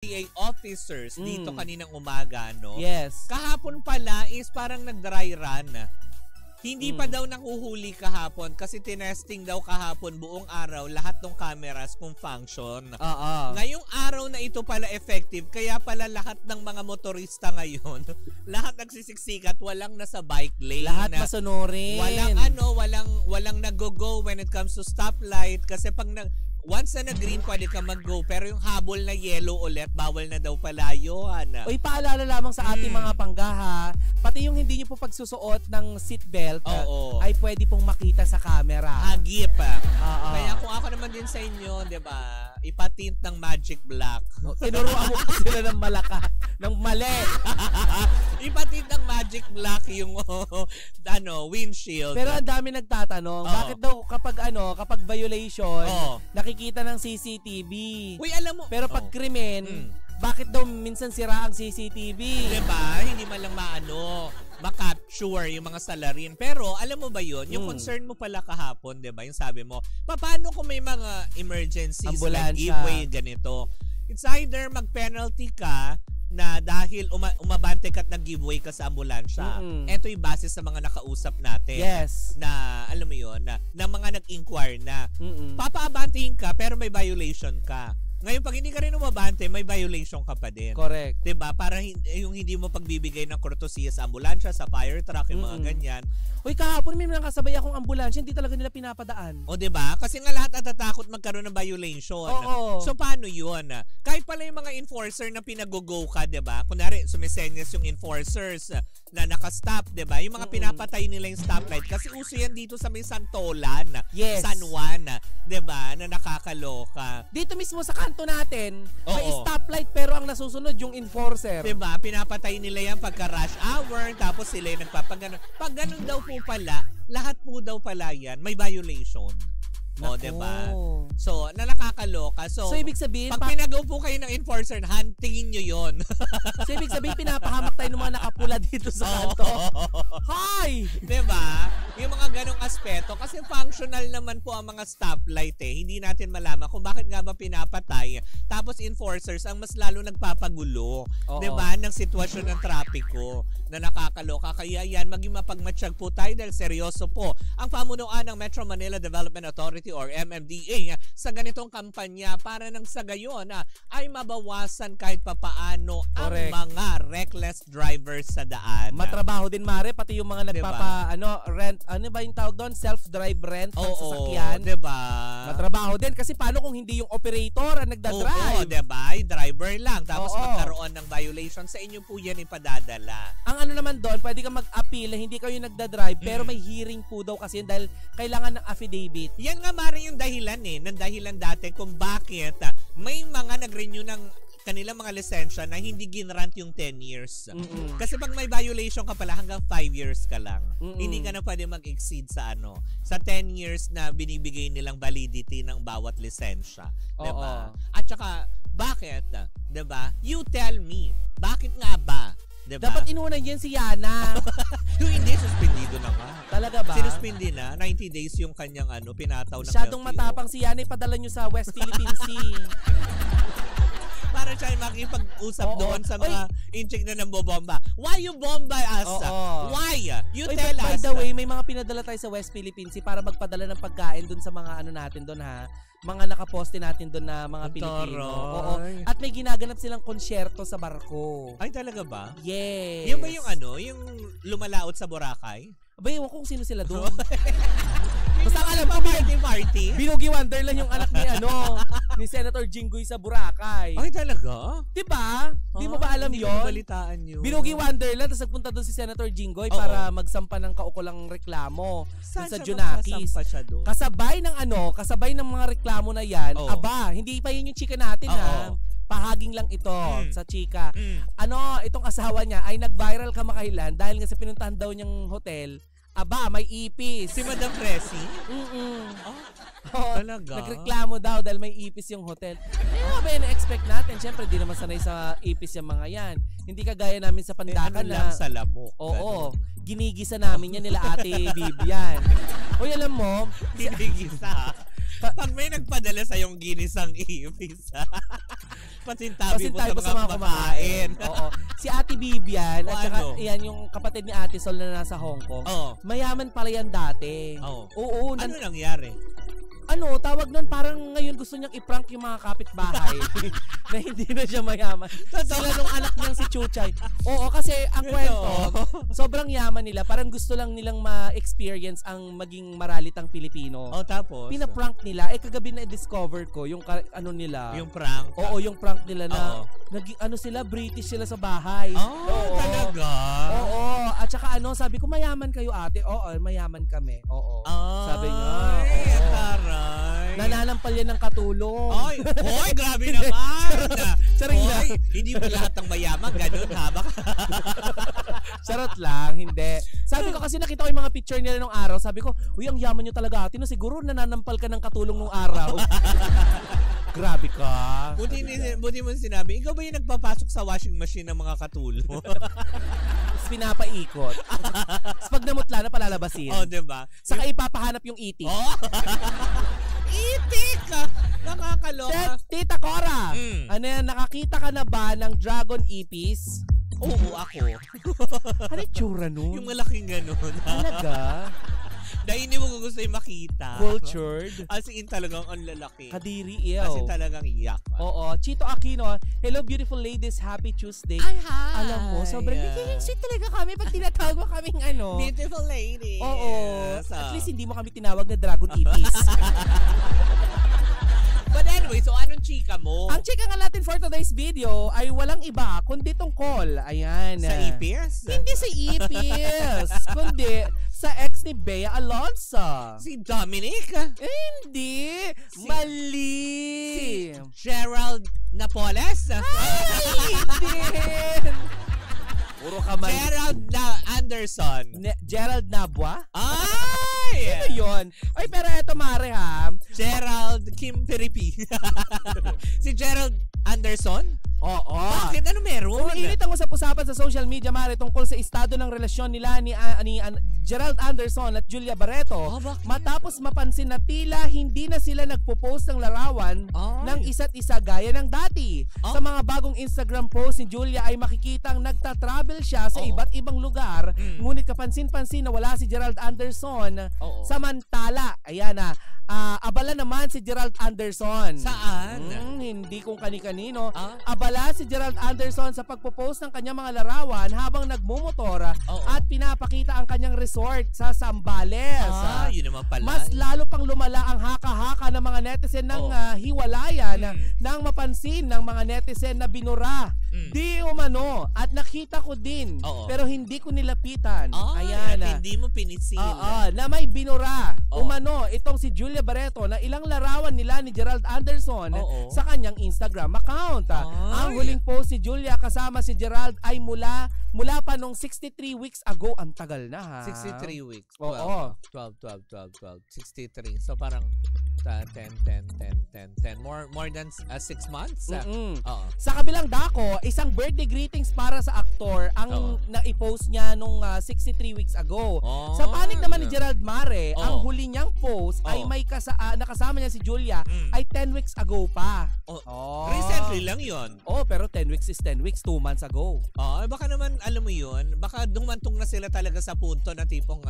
PA officers dito kaninang umaga, no? Yes. Kahapon pala is parang nag-dry run. Hindi pa daw nakuhuli kahapon kasi tinesting daw kahapon buong araw lahat ng cameras kung function. Ngayong araw na ito pala effective, kaya pala lahat ng mga motorista ngayon, lahat nagsisiksikat, walang nasa bike lane. Lahat masunurin. Walang nag-go when it comes to stoplight kasi pag once na green, pwede ka mag-go. Pero yung habol na yellow ulit, bawal na daw pala yun. Uy, paalala lamang sa ating mga panggaha, pati yung hindi nyo po pagsusuot ng seatbelt, ay pwede pong makita sa camera. Hagip. Kaya kung ako naman din sa inyo, di ba, ipatint ng magic black. Tinuruan mo pa sila ng ng mali. Ipatint ng magic black yung windshield. Pero ang dami nagtatanong, bakit daw kapag violation, nakikita ng CCTV. Uy, alam mo. Pero pag krimen, bakit daw minsan sira ang CCTV? Diba? Hindi man lang ma-capture yung mga salarin. Pero alam mo ba yun? Yung concern mo pala kahapon, diba? Yung sabi mo, paano kung may mga emergencies, like giveaway, ganito? It's either mag-penalty ka na dahil umabante ka at nag-giveaway ka sa ambulansya. Ito yung base sa mga nakausap natin. Yes. Na, alam mo yun, na mga nag-inquire na. Papaabantihin ka pero may violation ka. Ngayon, pag hindi ka rin umabante, may violation ka pa din. Correct. Diba? Para yung hindi mo pagbibigay ng kortesiya sa ambulansya, sa fire truck, yung mga ganyan. Uy, kahapon may mga kasabay akong ambulansya, hindi talaga nila pinapadaan. O diba? Kasi nga lahat natatakot magkaroon ng violation. So, paano yun? Kahit pala yung mga enforcer na pinag-go ka, diba? Kunwari, sumisenyas yung enforcers na nakastop, diba? Yung mga pinapatay nila yung stoplight. Kasi uso yan dito sa may Santolan, San Juan, diba? Na nakakaloka. Dito mismo sa kanto natin, may stoplight pero ang nasusunod yung enforcer. Diba? Pinapatay nila yan pagka rush hour, tapos sila yung nagpapagano. Pag ganun daw po pala, lahat po daw pala yan, may violation. O, diba? So, nakakaloka. So, ibig sabihin, pag pinagaw po kayo ng enforcer, tingin nyo yun. So, ibig sabihin, pinapahamak tayo ng mga nakapula dito sa kanto. Hi! Diba? Yung mga ganong aspeto. Kasi functional naman po ang mga stoplight eh. Hindi natin malaman kung bakit nga ba pinapatay. Tapos enforcers ang mas lalo nagpapagulo. Diba? Ng sitwasyon ng trapiko na nakakaloka. Kaya yan, maging mapagmatsyag po tayo dahil seryoso po ang pamunuan ng Metro Manila Development Authority or MMDA sa ganitong kampanya para nang sa gayon ay mabawasan kahit papaano ang mga reckless drivers sa daan. Matrabaho din, Mare, pati yung mga rent, ano ba yung tawag doon? Self-drive rent ng sasakyan. Diba? Matrabaho din kasi paano kung hindi yung operator ang nagdadrive? Diba? Driver lang. Tapos magkaroon ng violation, sa inyo po yan ipadadala. Ang ano naman doon, pwede ka mag-appeal, hindi kayo nagdadrive, pero may hearing po daw kasi dahil kailangan ng affidavit. Yan nga, Mare, yung dahilan ng dahilan dati kung bakit may mga nag-renew ng kanilang mga lisensya na hindi ginrant yung 10 years. Kasi pag may violation ka pala, hanggang 5 years ka lang. Hindi ka na pwede mag-exceed sa sa 10 years na binibigay nilang validity ng bawat lisensya. Diba? At saka, bakit? Diba? You tell me. Bakit nga ba? Diba? Dapat inuunan yan si Yana. Yung hindi, suspendido na nga. Talaga ba? Sinuspindi na. 90 days yung kanyang pinataw ng Masyadong matapang si Yana, ipadala nyo sa West Philippine Sea. Para siya makipag-usap doon sa mga incheck na ng bobomba. Why you bomba us? Why? You tell us. By the way, may mga pinadala tayo sa West Philippine Sea para magpadala ng pagkain doon sa mga natin doon mga nakaposte natin doon na mga Pilipino. At may ginaganap silang konsyerto sa barko. Ay, talaga ba? Yes. Yung ba yung yung lumalaot sa Boracay? Abay, ewan ko kung sino sila doon. Basta alam ko, party. Binugi Wonderland yung anak ni Senator Jinggoy sa Boracay. Ay, talaga? Diba? Di mo ba alam yun? Hindi balitaan yun. Binugi Wonderland, tapos nagpunta doon si Senator Jinggoy para magsampa ng kaukulang reklamo sa Junakis. Kasabay ng mga reklamo na yan, hindi pa yun yung chika natin pahaging lang ito sa chika. Itong asawa niya ay nag-viral kamakailan dahil nga sa pinuntahan daw niyang hotel, may ipis. Si Madam Presi? Talaga? Nagreklamo daw dahil may ipis yung hotel. Ba na-expect natin? Siyempre, di naman sanay sa ipis yung mga yan. Hindi kagaya namin sa Pandakan lang sa lamok. Ginigisa namin yan nila Ate Vivian. Uy, alam mo, ginigisa. Pag may nagpadala sa yung ginisang ipis, Pasintabi mo sa mga kumakain. Oo. Si Ate Bibian, at saka ano? yan yung kapatid ni Ate Sol na nasa Hong Kong. Mayaman pala yan dati. Oo. Ano nangyari? Tawag nun, parang ngayon gusto niyang i-prank yung mga kapitbahay na hindi na siya mayaman. Sila nung anak niyang si Chuchay. Oo, kasi ang kwento, sobrang yaman nila. Parang gusto lang nilang ma-experience ang maging maralitang Pilipino. Tapos? Pinaprank nila. Kagabi na-discover ko yung nila. Yung prank? Oo, yung prank nila na sila, British sila sa bahay. Talaga? Oo. At saka sabi ko, mayaman kayo ate. Oo, mayaman kami. Oo. Sabi niya. Taray. Nananampal yan ng katulong. Hoy, grabe naman. Charing lang. Hindi mo lahat ng mayaman, ganun ha? Charot lang, hindi. Sabi ko kasi nakita ko yung mga picture nila nung araw. Sabi ko, uy, ang yaman nyo talaga ate. Siguro nananampal ka ng katulong nung araw. Grabe ka. Buti mo sinabi, ikaw ba yung nagpapasok sa washing machine ng mga katulong? Tapos pinapaikot. Tapos pag namutla na palalabasin. Diba? Saka ipapahanap yung itik. Itik! Nakakaloka. Tita Cora, nakakita ka na ba ng dragon ipis? Oo, ako. Ano tsura nun? Yung malaking ganun. Talaga? Dahil hindi mo gusto yung makita. Cultured. As in talagang ang lalaki. Kadiri, ew. As in talagang iyak. Oo. Chito Aquino, hello beautiful ladies, happy Tuesday. Ay, hi! Alam mo, sobrang sweet talaga kami pag tinatawag mo kaming Beautiful ladies. Oo. At least hindi mo kami tinawag na dragon ipis. But anyway, so anong chika mo? Ang chika nga natin for today's video ay walang iba kundi tungkol. Ayan. Sa ipis? Hindi sa ipis. kundi sa ex ni Bea Alonso. Si Dominic? Hindi. Mali. Si Gerald Napoles? Ay, hindi. Puro kamay. Gerald Anderson. Gerald Nabwa? Ay! Sino yun? Ay, pero eto mare ha. Gerald Kim Piripi. Si Gerald Anderson? Oo. Bakit? Ano meron? Umiinit ang usap-usapan sa social media, Mare, tungkol sa estado ng relasyon nila ni Gerald Anderson at Julia Barreto. Matapos mapansin na tila hindi na sila nagpo-post ng larawan ng isa't isa gaya ng dati. Sa mga bagong Instagram post ni Julia ay makikitang nagta-travel siya sa iba't ibang lugar. Ngunit kapansin-pansin na wala si Gerald Anderson. Samantala, ayan na, abala naman si Gerald Anderson. Saan? Hindi kung kani-kanino. Abala si Gerald Anderson sa pagpo-post ng kanyang mga larawan habang nagmumotor at pinapakita ang kanyang resort sa Zambales. Yun naman pala. Mas lalo pang lumala ang haka-haka ng mga netizen ng hiwalayan nang mapansin ng mga netizen na binura. Di umano at nakita ko din pero hindi ko nilapitan. Ayan. At hindi mo pinisil. Na may binura. Umano itong si Julia Barreto na ilang larawan nila ni Gerald Anderson sa kanyang Instagram account. Ang huling post si Julia kasama si Gerald ay mula pa nung 63 weeks ago. Ang tagal na ha. 63 weeks. 12. 63. So parang 10. More than 6 months? Sa kabilang dako, isang birthday greetings para sa aktor ang na-post niya nung 63 weeks ago. Sa panig naman ni Gerald Mare, ang huli niyang post ay may nakasama niya si Julia ay 10 weeks ago pa. Recently lang yon. Pero 10 weeks is 10 weeks, 2 months ago. Baka naman, alam mo yun, baka dumantong na sila talaga sa punto na tipong,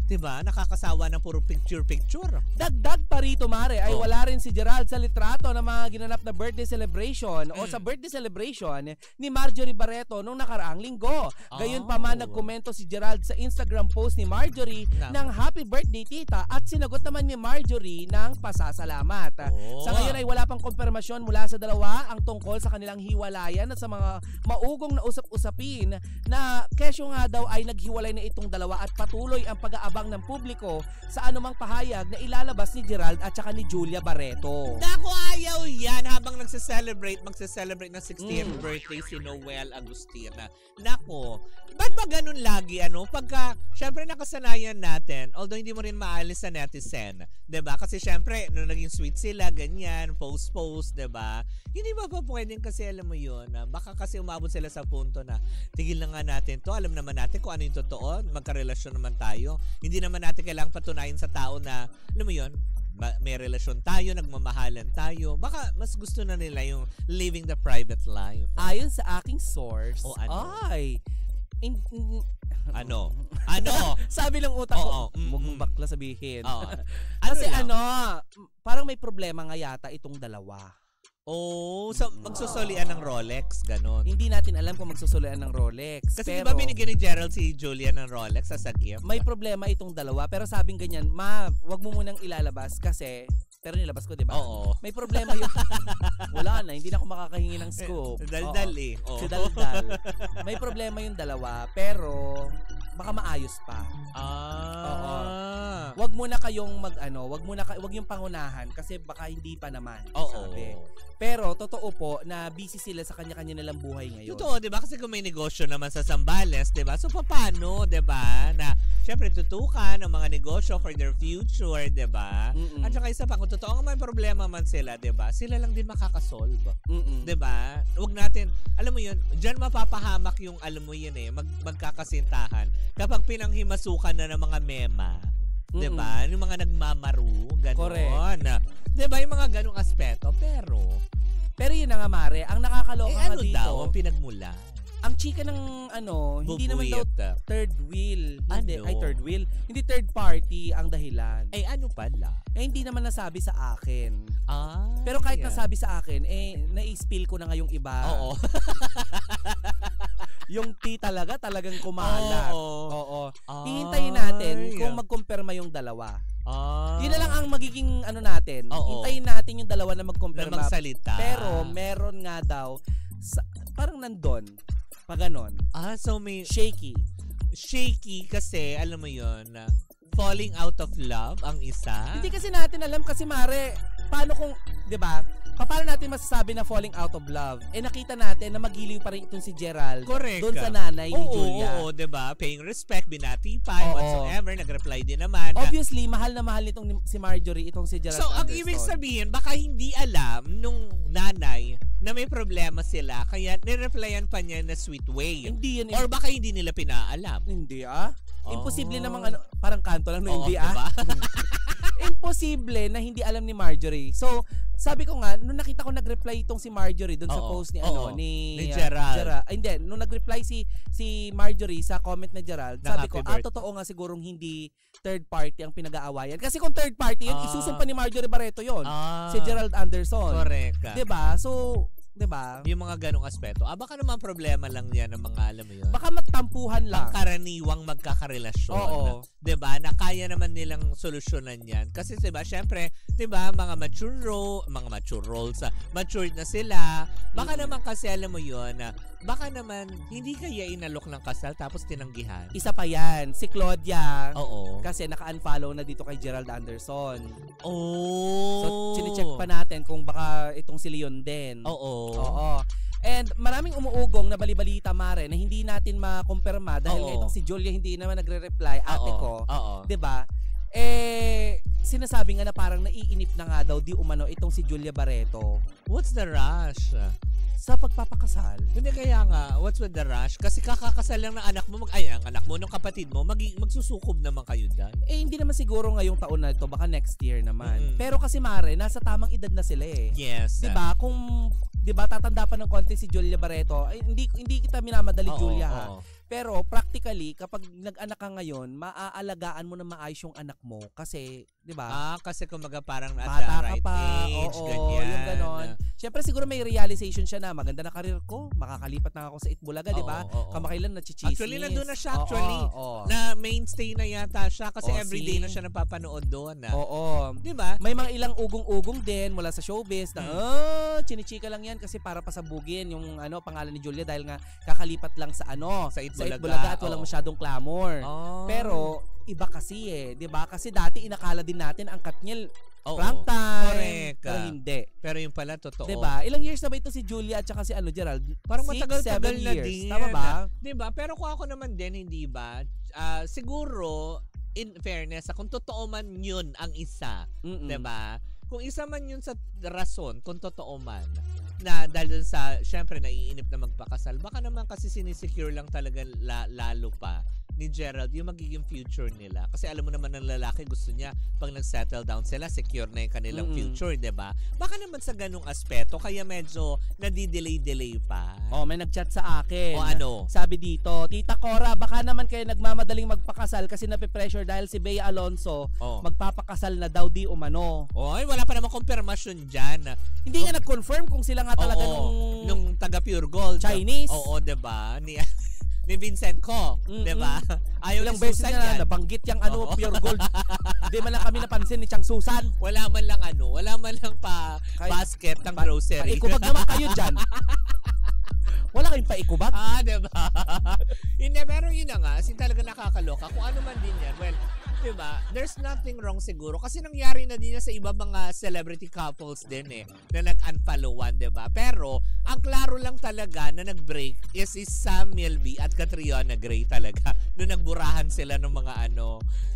diba, nakakasawa ng puro picture-picture. Dagdag pa rito, Mare, ay wala rin si Gerald sa litrato ng mga ginanap na birthday celebration o sa birthday celebration ni Marjorie Barreto nung nakaraang linggo. Gayon pa man, nagkomento si Gerald sa Instagram post ni Marjorie ng happy birthday tita at sinagot naman ni Marjorie ng pasasalamat. Sa ngayon ay wala pang konfirmasyon mula sa dalawa ang tungkol sa kanilang hiwalayan at sa mga maugong na usap-usapin na kesyo nga daw ay naghiwalay na itong dalawa at patuloy ang pag-aabang ng publiko sa anumang pahayag na ilalabas ni Gerald at saka ni Julia Barreto. Naku, ayaw yan habang magse-celebrate ng 60th birthday si Noel Agustina. Naku, ba't ba ganun lagi pagka syempre nakasanayan natin, although hindi mo rin maalis sa netizen, 'di ba? Kasi syempre nung naging sweet sila, ganyan, post, 'di ba? Hindi ba pwedeng kasi alam mo 'yun, baka kasi umabot sila sa punto na tigil na nga natin 'to, alam naman natin kung ano yung totoo, magkarelasyon naman tayo. Hindi naman natin kailangang patunayan sa tao na alam mo 'yun, may relasyon tayo, nagmamahalan tayo, baka mas gusto na nila yung living the private life. Ayon sa aking source, ano? Sabi ng utak ko, huwag mong bakla sabihin. Kasi parang may problema nga yata itong dalawa. So magsusolian ng Rolex, ganon. Hindi natin alam kung magsusolian ng Rolex. Kasi diba binigyan ni Gerald si Julia ng Rolex as a gift? May problema itong dalawa, pero sabing ganyan, wag mo munang ilalabas kasi, pero nilabas ko, di ba? Oo. May problema yung, wala na, hindi na ako makakahingi ng scoop. Daldal eh. Si Daldal. May problema yung dalawa, pero baka maayos pa. Wag muna kayong wag yung pangunahan kasi baka hindi pa naman. Sabi. Pero totoo po na busy sila sa kanya-kanya nilang buhay ngayon. Totoo, 'di ba? Kasi kung may negosyo naman sa Zambales, 'di ba? So paano, 'di ba? Na syempre tutukan ang mga negosyo for their future, 'di ba? At saka isa pa, kung totoo may problema man sila, 'di ba? Sila lang din makakasolve. 'Di ba? Huwag natin, alam mo 'yun, diyan mapapahamak yung alam mo 'yun magkakasintahan kapag pinanghimasukan na ng mga mema. 'Di ba? Yung mga nagmamaru, gano'n. Correct. 'Di ba? Yung mga ganung aspeto, pero yun na nga, Mare, ang nakakaloka nga dito. Daw ang pinagmula? Ang chika ng hindi naman daw third wheel. Hindi, third wheel. Hindi third party ang dahilan. Ano pala? Hindi naman nasabi sa akin. Pero kahit nasabi sa akin, na-spill ko na ngayong iba. Oo. Yung tea talagang kumalat. Oo. Hihintayin natin kung magkumpirma yung dalawa. Yun na lang ang magiging natin. Hintayin natin yung dalawa na magkumpirma. Na magsalita. Pero meron nga daw, parang nandun. Pag ganon. So may shaky kasi alam mo yun, falling out of love ang isa. Hindi kasi natin alam kasi Mare, paano kung, 'di ba? Paano natin masasabi na falling out of love? Nakita natin na magiliw pa rin itong si Gerald. Correct. Doon sa nanay ni Julia. Oo, 'di ba? Paying respect, binati pa, whatsoever, nag-reply din naman. Obviously, mahal na mahal nitong si Marjorie itong si Gerald. So, Anderson. ang ibig sabihin, baka hindi alam nung nanay na may problema sila, kaya nireplyan pa niya na sweet way. Hindi yan. Or baka hindi nila pinaalam. Hindi Imposible namang parang kanto lang no, hindi diba? Imposible na hindi alam ni Marjorie. So, sabi ko nga, nung nakita ko nag-reply itong si Marjorie doon sa post ni ni Gerald. Hindi, nung nag-reply si Marjorie sa comment ni Gerald, sabi ko, totoo nga sigurong hindi third party ang pinag-aawayan. Kasi kung third party yun, isusumpa ni Marjorie Barreto yun. Si Gerald Anderson. Correct. 'Di ba? So, 'di ba? Yung mga ganong aspeto. Baka naman problema lang 'yan ng mga alam mo 'yun. Baka magtampuhan lang. Pangkaraniwang magkakarelasyon. 'Di ba? Na kaya naman nilang solusyonan 'yan. Kasi 'di ba, syempre, 'di ba, mga mature roles, matured na sila. Baka naman kasi alam mo 'yun, baka naman hindi kaya inalok ng kasal tapos tinanggihan. Isa pa 'yan, si Claudia. Kasi naka-unfollow na dito kay Gerald Anderson. So, chine-check pa natin kung baka itong si Leon din. Oo. And maraming umuugong na bali-balita, Mare, na hindi natin makumpirma dahil nga itong si Julia hindi naman nagre-reply, ate ko. 'Di ba? Sinasabi nga na parang naiinip na nga daw di umano itong si Julia Barreto. What's the rush? Sa pagpapakasal. Hindi, kaya nga, what's with the rush? Kasi kakakasal lang ng anak mo, ang anak mo, ng kapatid mo, magsusukob naman kayo dyan. Hindi naman siguro ngayong taon na ito, baka next year naman. Pero kasi Mare, nasa tamang edad na sila eh. Yes. Diba? Kung, diba, tatanda pa ng konti si Julia Barreto, hindi kita minamadali, Julia ha. Pero practically, kapag nag-anak ka ngayon, maaalagaan mo na maayos yung anak mo kasi, 'di ba? Kasi kumaga parang at bata the right ka pa, age, ganyan. Yung ganon. Siyempre siguro may realization siya na maganda na karir ko, makakalipat na ako sa Itbulaga, 'di ba? Kamakailan na chichismis. Actually, nandun na siya na mainstay na yata siya kasi everyday na siya napapanood doon. 'Di ba? May mga ilang ugong-ugong din mula sa showbiz na chinichika lang 'yan kasi para pasabugin yung pangalan ni Julia dahil nga kakalipat lang sa sa Itbulaga at walang masyadong clamor. Pero iba kasi 'di ba? Kasi dati inakala din natin ang Katniel prank time. Correct. Pero hindi. Pero yung pala totoo. 'Di ba? Ilang years na ba ito si Julia at saka si Gerald? Parang matagal-tagal na din. Tama ba? 'Di ba? Pero kung ako naman din, hindi ba? Siguro in fairness, kung totoo man 'yun ang isa, 'di ba? Kung isa man 'yun sa rason, kung totoo man na dahil sa syempre naiinip na magpakasal, baka naman kasi sinisecure lang talaga lalo pa ni Gerald yung magiging future nila. Kasi alam mo naman ng lalaki gusto niya pag nag-settle down sila, secure na yung kanilang future, 'di ba? Baka naman sa ganung aspeto kaya medyo nadi-delay pa. May nag-chat sa akin. O ano? Sabi dito, Tita Cora, baka naman kayo nagmamadaling magpakasal kasi nape-pressure dahil si Bea Alonso magpapakasal na daw di umano. Oy, wala pa namang kumpirmasyon diyan. Hindi nga nag-confirm kung sila nga talaga nung taga Pure Gold. Chinese. Oo, 'di ba? Ni Vincent ko, 'di ba? Ayaw ilang beses na nabanggit yung Pure Gold. Hindi man lang kami napansin ni Chang Susan. Wala man lang basket ng grocery. Paikubag naman kayo diyan. Wala kayong paikubag? 'Di ba? Hindi, pero yun na nga, talaga nakakaloka. Kung ano man din yan, well, 'di ba? There's nothing wrong siguro kasi nangyari na din sa iba mga celebrity couples din na nag-unfollowan, 'di ba? Pero ang klaro lang talaga na nag-break is Sam Milby at Catriona Gray talaga. Nung nagburahan sila ng mga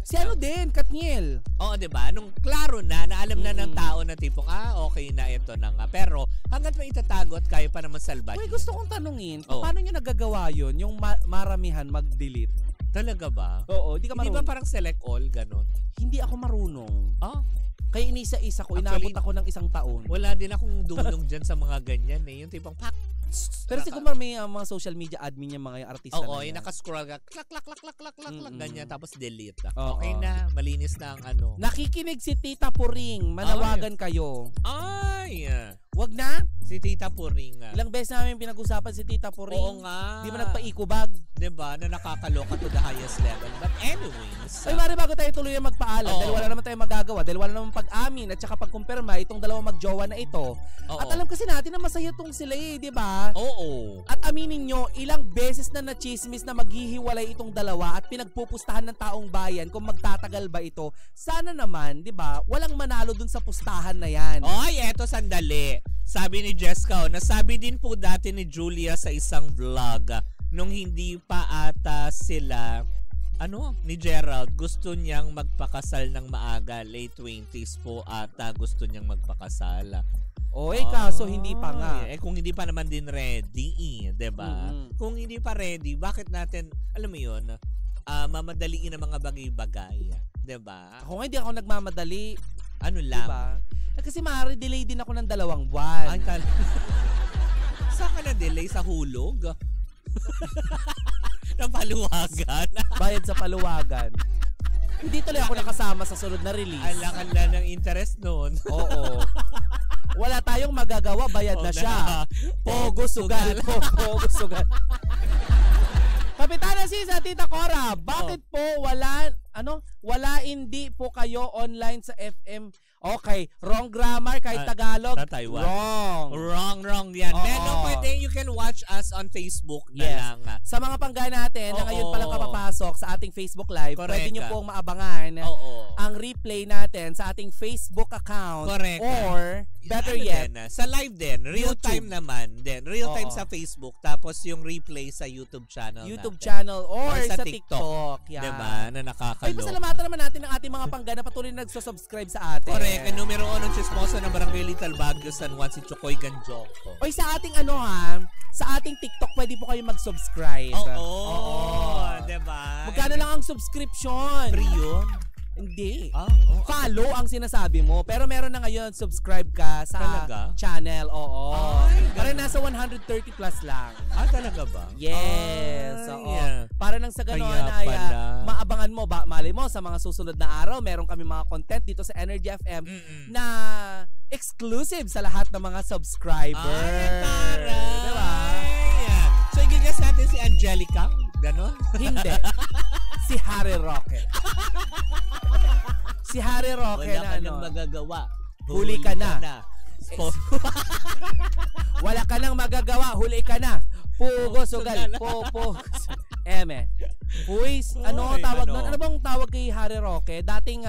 si din, Katniel. Oo, 'di ba? Nung klaro na alam na ng tao na tipong okay na ito na nga. Pero hangga't may itatago at kaya pa naman salbahin. Gusto kong tanungin, paano niyo nagagawa 'yon, yung maramihan mag-delete? Talaga ba? Oo, hindi ka marunong. Hindi ba parang select all, ganon? Hindi ako marunong. Kaya inisa-isa ko, inabot ako ng 1 taon. Wala din akong dunong dyan sa mga ganyan Yung tipong pak. Pero siguro may mga social media admin yung mga artista na yung nakascroll ka, klak, ganyan, tapos delete. Okay na, malinis na ang Nakikinig si Tita Puring, manawagan kayo. Ay! Wag na? Si Tita Puring. Ilang beses namin pinag-usapan si Tita Puring. Oo nga. Di ba nagpaikubag? Diba? Na nakakaloka to the highest level. But anyways. Ay, mari bago tayo tuloy magpaalam, dahil wala naman tayo magagawa, dahil wala naman pag-amin at saka pagkumpirma itong dalawang magjowa na ito. At alam kasi natin na masaya tong sila di ba? Oo. At aminin nyo, ilang beses na nachismis na maghihiwalay itong dalawa at pinagpupustahan ng taong bayan kung magtatagal ba ito. Sana naman, di ba, walang manalo dun sa pustahan na yan. Ay, eto sandali. Sabi ni Jessica, nasabi din po dati ni Julia sa isang vlog nung hindi pa ata sila ni Gerald, gusto niyang magpakasal ng maaga, late 20s po ata gusto niyang magpakasal. Kaso hindi pa nga. Kung hindi pa naman din ready, 'di ba? Kung hindi pa ready, bakit natin, alam mo 'yon, mamadaliin ang mga bagay-bagay, 'di ba? Ako nga hindi ako nagmamadali. Ano lang? Diba? Kasi maaari delay din ako ng 2 buwan. Saan ka na delay? Sa hulog? Ng paluwagan? Bayad sa paluwagan. Hindi tuloy ako nakasama sa sunod na release. Alakala ng interest noon. Oo. Wala tayong magagawa, bayad na siya. Pogo sugal. Pogo sugal. Kapitana Sisa, Tita Cora, bakit po hindi po kayo online sa FM? Okay, wrong grammar kahit Tagalog. Wrong yan. Pero pwede you can watch us on Facebook na lang. Sa mga pangga natin na ngayon palang kapapasok sa ating Facebook Live, pwede nyo pong maabangan ang replay natin sa ating Facebook account. Or, better yet, sa live din. Real time naman din. Real time sa Facebook. Tapos yung replay sa YouTube channel channel or sa TikTok. Yan. Diba? Na nakakaloka. Ay, pasalamatan naman natin ang ating mga pangga na patuloy na nagsusubscribe sa atin. Correct. Numero 1 ng chismoso ng Barangay Little Baguio, San Juan, si Chokoy Ganjoko. Oy, sa ating sa ating TikTok pwede po kayo mag-subscribe. Oo. Diba? Magkano lang ang subscription? Free yun? Hindi. Follow ang sinasabi mo. Pero meron na ngayon, subscribe ka sa channel. Oo. Parang nasa 130 plus lang. Talaga ba? Yes. Para nang sa ganoon ay maabangan mo, malay mo sa mga susunod na araw, meron kami mga content dito sa Energy FM na exclusive sa lahat ng mga subscribers. Diba? So, i-guess natin si Angelica? Ganon? Hindi. Si Harry Roque. Si Harry Roque wala ka nang magagawa. Huli ka na. Wala ka nang magagawa. Huli ka na. Pugo sugal. Popo. Puis, tawag nun? Ano bang tawag kay Harry Roque? Dating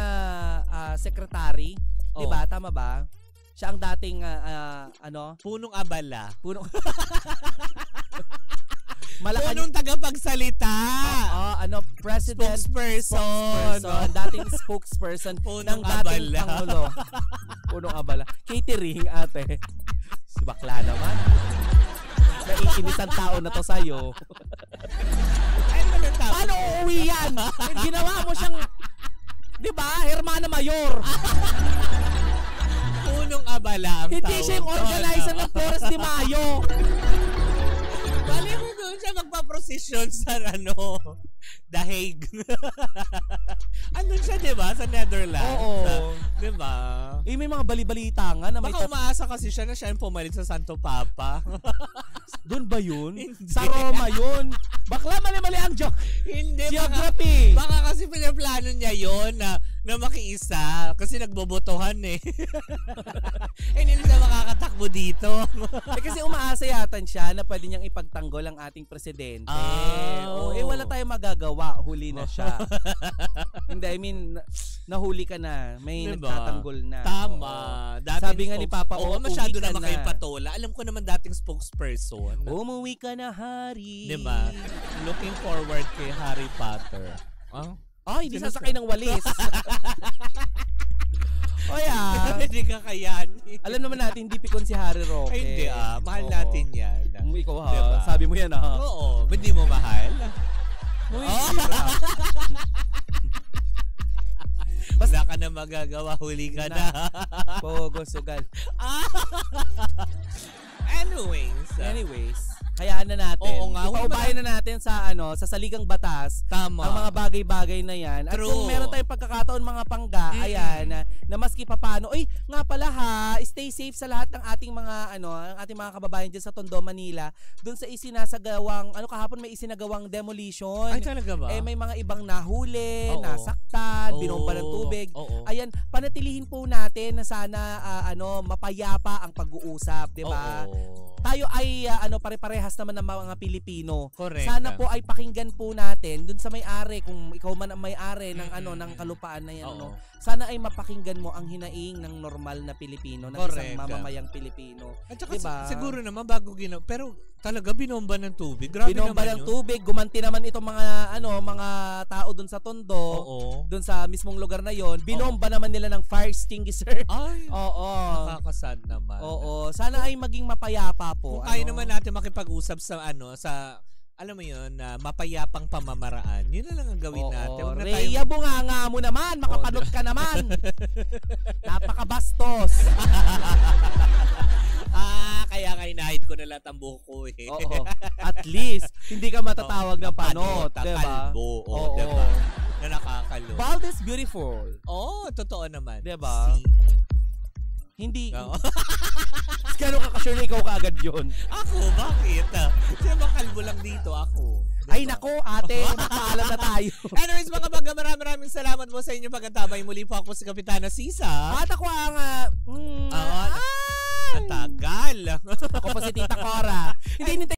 secretary. Diba? Tama ba? Siya ang dating punong abala. Punong tagapagsalita. President. Spokesperson. Dating spokesperson ng dating Pangulo. Punong abala. Catering, ate. Si bakla naman. Naiinis ang tao na to sa'yo. Ano Paano uuwi yan? Ginawa mo siyang, di ba, Hermana Mayor. Punong abala ang Hindi siya yung organizer ng Flores de Mayo. Bali mo doon siya magpa-procession sa The Hague. Andun siya, di ba? Sa Netherlands. Oo. Di ba? May mga bali-balita nga na may... Baka umaasa kasi siya na siya yung pumalit sa Santo Papa. Doon ba yun? Hindi. Sa Roma yun? Bakla, mali-mali ang Hindi. geography. Baka kasi pinaplano niya yun na makiisa. Kasi nagbobotohan eh. Hindi siya makakatakbo dito. Kasi umaasa yatan siya na pwede niyang ipagtanggol ang ating presidente. Wala tayong magagawa. Huli na siya. Hindi, I mean, nahuli ka na. May nagtatanggol na. Tama. Sabi nga ni Papa, masyado na kayong patola. Alam ko naman dating spokesperson. Umuwi ka na, Harry. Diba? Looking forward kay Harry Potter. Hindi sasakay ng walis. Hindi ka kayanin. Alam naman natin, hindi pikon si Harry Roque. Ay, hindi mahal natin yan. Ikaw diba? Sabi mo yan Oo, ba't di mo mahal? Basta ka na magagawa, huli ka na. Pogo, sugal. Anyways, hayaan na natin. Oo nga. Ipaubayan na natin sa saligang batas. Tama. Ang mga bagay-bagay na yan. At kung meron tayong pagkakataon mga pangga, ayan, na maski papano, nga pala stay safe sa lahat ng ating mga ang ating mga kababayan dyan sa Tondo, Manila. Doon sa isinasagawang, kahapon may isinagawang demolition. Ay, talaga ba? May mga ibang nahuli, nasaktan, binomba ng tubig. Ayan, panatilihin po natin na sana mapayapa ang pag-uusap, 'di ba? Tayo ay pare-parehas naman ng mga Pilipino. Correct. Sana po ay pakinggan po natin dun sa may-ari, kung ikaw man ang may-ari ng ng kalupaan na yan, sana ay mapakinggan mo ang hinaing ng normal na Pilipino, ng isang mamamayang Pilipino. At saka diba? Siguro naman bago pero talaga binomba ng tubig. Grabe binomba naman ng tubig, gumanti naman itong mga mga tao dun sa Tondo, dun sa mismong lugar na yon. Binomba naman nila ng fire extinguisher. Ay. Nakakasad naman. Sana ay maging mapayapa po. Kung kaya naman natin makipag-usap sa alam mo yun, mapayapang pamamaraan. Yun na lang ang gawin natin. Rhea, bunganga mo naman. Makapanot ka naman. Napakabastos. Kaya inahid ko na lahat ang buhok ko eh. At least, hindi ka matatawag na panot. Diba? Kalbo. Diba? Na nakakalo. Bald is beautiful. Totoo naman. Diba? Hindi. Gano'n ka sure na ikaw kaagad yun? Ako? Bakit? Siya bang kalbo lang dito? Ako. Diba? Ay nako, ate, magpaalam na tayo. Anyways, mga baga, maraming salamat mo sa inyong pagkatabay. Muli po ako si Kapitana Sisa. At ako ang... ang tagal. Ako po si Tita Cora. Hindi